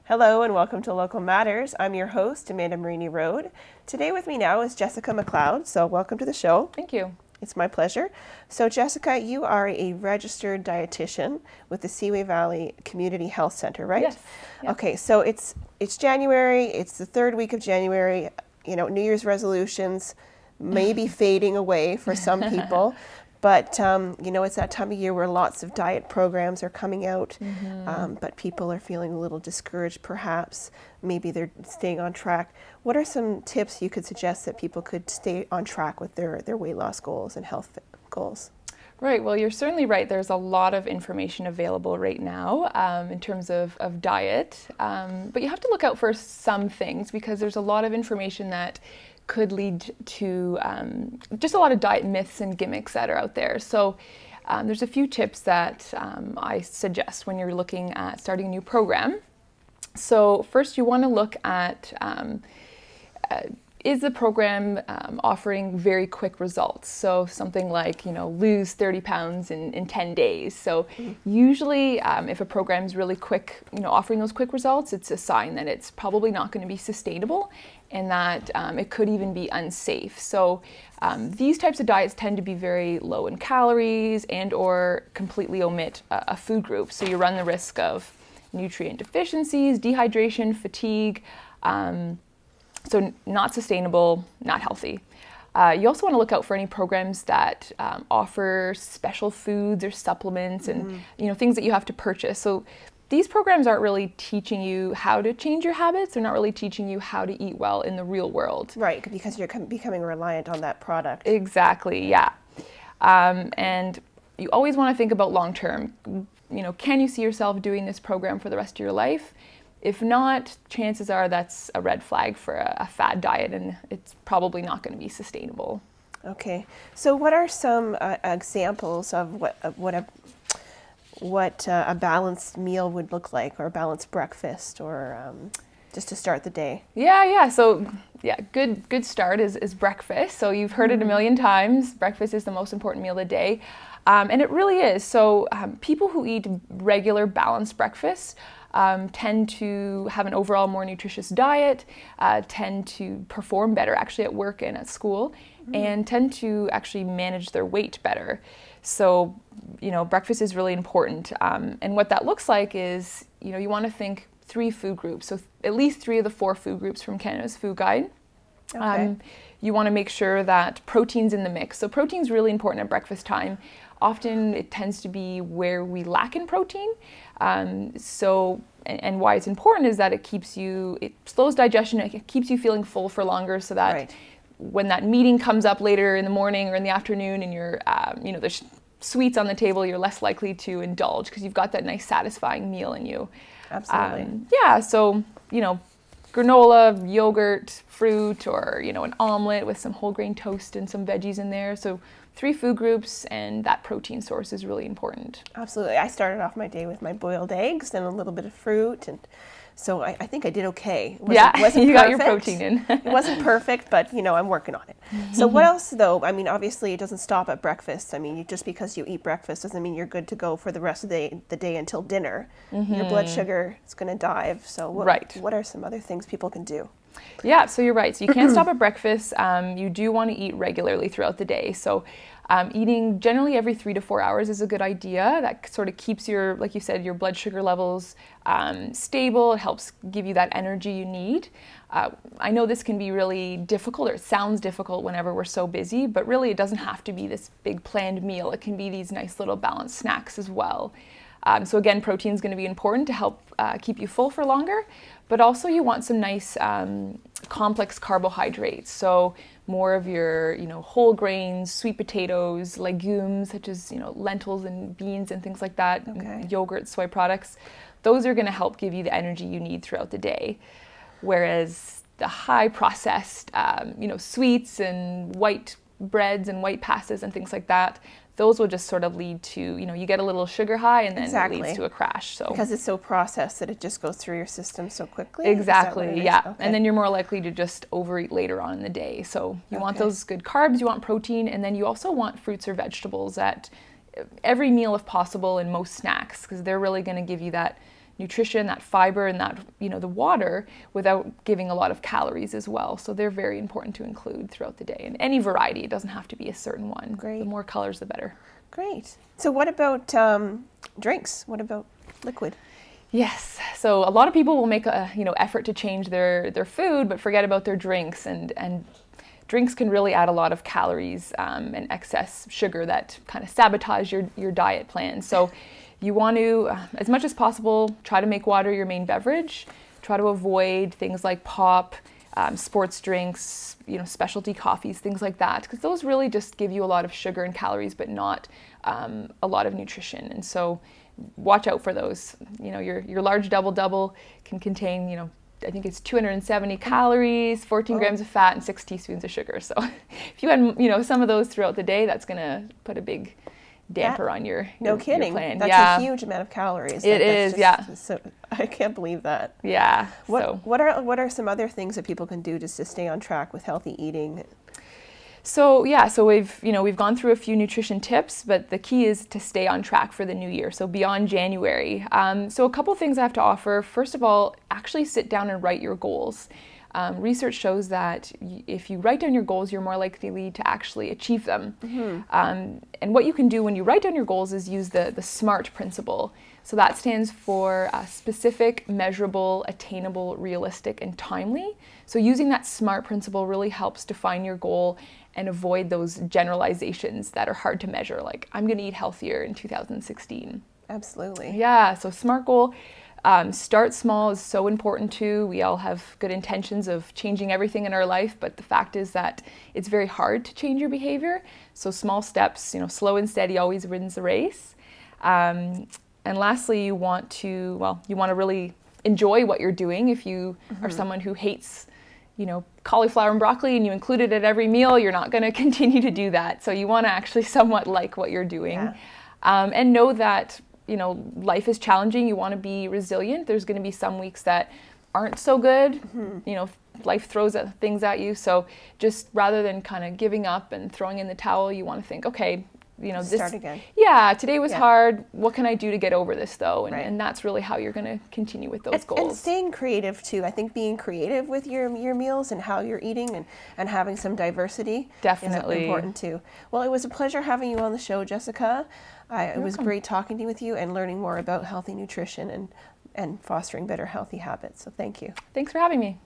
Hello and welcome to Local Matters. I'm your host, Amanda Marini Road. Today with me now is Jessica McLeod, so welcome to the show. Thank you. It's my pleasure. So Jessica, you are a registered dietitian with the Seaway Valley Community Health Center, right? Yes. Yeah. Okay, so it's January, it's the third week of January, you know, New Year's resolutions may be fading away for some people. But, you know, it's that time of year where lots of diet programs are coming out, but people are feeling a little discouraged perhaps. Maybe they're staying on track. What are some tips you could suggest that people could stay on track with their weight loss goals and health goals? Right, well, you're certainly right. There's a lot of information available right now in terms of diet, but you have to look out for some things because there's a lot of information that could lead to just a lot of diet myths and gimmicks that are out there. So there's a few tips that I suggest when you're looking at starting a new program. So first you want to look at is the program offering very quick results? So something like, you know, lose 30 pounds in 10 days. So usually if a program is really quick, you know, offering those quick results, it's a sign that it's probably not going to be sustainable and that it could even be unsafe. So these types of diets tend to be very low in calories and or completely omit a food group. So you run the risk of nutrient deficiencies, dehydration, fatigue, so not sustainable, not healthy. You also want to look out for any programs that offer special foods or supplements and you know, things that you have to purchase. So these programs aren't really teaching you how to change your habits. They're not really teaching you how to eat well in the real world. Right, because you're becoming reliant on that product. Exactly, yeah. And you always want to think about long term. You know, can you see yourself doing this program for the rest of your life? If not, chances are that's a red flag for a fad diet and it's probably not going to be sustainable. Okay, so what are some examples of what a balanced meal would look like, or a balanced breakfast, or just to start the day? Yeah. So good start is breakfast. So you've heard it a million times. Breakfast is the most important meal of the day. And it really is. So people who eat regular balanced breakfasts tend to have an overall more nutritious diet, tend to perform better actually at work and at school, and tend to actually manage their weight better. So, you know, breakfast is really important. And what that looks like is, you know, you want to think 3 food groups. So at least 3 of the 4 food groups from Canada's Food Guide. Okay. You want to make sure that protein's in the mix. So protein's really important at breakfast time. Often it tends to be where we lack in protein. And why it's important is that it slows digestion, it keeps you feeling full for longer so that when that meeting comes up later in the morning or in the afternoon and you're, you know, there's sweets on the table, you're less likely to indulge because you've got that nice satisfying meal in you. Absolutely. Yeah, so, you know, granola, yogurt, fruit, or, you know, an omelet with some whole grain toast and some veggies in there. So 3 food groups, and that protein source is really important. Absolutely. I started off my day with my boiled eggs and a little bit of fruit, and so I think I did okay. Wasn't you perfect. Got your protein in. It wasn't perfect, but, you know, I'm working on it. So what else, though? I mean, obviously it doesn't stop at breakfast. I mean, just because you eat breakfast doesn't mean you're good to go for the rest of the day until dinner. Your blood sugar is going to dive. So what are some other things people can do? Yeah, so you're right. So you can't stop at breakfast. You do want to eat regularly throughout the day. So eating generally every 3 to 4 hours is a good idea. That sort of keeps your, like you said, your blood sugar levels stable. It helps give you that energy you need. I know this can be really difficult, or it sounds difficult whenever we're so busy, but really it doesn't have to be this big planned meal. It can be these nice little balanced snacks as well. So again, protein is going to be important to help keep you full for longer, but also you want some nice complex carbohydrates. So more of your, you know, whole grains, sweet potatoes, legumes such as, you know, lentils and beans and things like that, yogurt, soy products. Those are going to help give you the energy you need throughout the day. Whereas the high processed, you know, sweets and white breads and white pastas and things like that, those will just sort of lead to, you know, you get a little sugar high and then it leads to a crash. So because it's so processed that it just goes through your system so quickly? Exactly, yeah. Okay. And then you're more likely to just overeat later on in the day. So you want those good carbs, you want protein, and then you also want fruits or vegetables at every meal if possible, and most snacks, because they're really going to give you that nutrition, that fiber, and that, the water without giving a lot of calories as well. So they're very important to include throughout the day. And any variety, it doesn't have to be a certain one. Great. The more colors, the better. Great. So what about drinks? What about liquid? Yes. So a lot of people will make a effort to change their food, but forget about their drinks, and drinks can really add a lot of calories and excess sugar that kind of sabotage your diet plan. So you want to, as much as possible, try to make water your main beverage. Try to avoid things like pop, sports drinks, specialty coffees, things like that, because those really just give you a lot of sugar and calories, but not a lot of nutrition. And so watch out for those. Your large double can contain, I think it's 270 calories, 14 grams of fat, and 6 teaspoons of sugar. So if you had, some of those throughout the day, that's going to put a big damper on your plan. That's a huge amount of calories. It is. So I can't believe that. Yeah. What are some other things that people can do just to stay on track with healthy eating? So we've gone through a few nutrition tips, but the key is to stay on track for the new year, so beyond January. So a couple things I have to offer. First of all, actually sit down and write your goals. Research shows that if you write down your goals, you're more likely to actually achieve them. Mm-hmm. And what you can do when you write down your goals is use the SMART principle. So that stands for specific, measurable, attainable, realistic, and timely. So using that SMART principle really helps define your goal and avoid those generalizations that are hard to measure, like I'm going to eat healthier in 2016. Absolutely. Yeah, so SMART goal. Start small is so important too. We all have good intentions of changing everything in our life, but the fact is that it's very hard to change your behavior. So small steps, slow and steady always wins the race. And lastly, you want to really enjoy what you're doing. If you are someone who hates, cauliflower and broccoli and you include it at every meal, you're not going to continue to do that. So you want to actually somewhat like what you're doing. And know that life is challenging. You want to be resilient. There's going to be some weeks that aren't so good. Life throws things at you. So just rather than kind of giving up and throwing in the towel, you want to think, okay, start again. Yeah, today was hard. What can I do to get over this though? And that's really how you're going to continue with those goals. And staying creative too. I think being creative with your meals and how you're eating and having some diversity definitely is important too. Well, it was a pleasure having you on the show, Jessica. It was great talking with you and learning more about healthy nutrition and fostering better healthy habits. So thank you. Thanks for having me.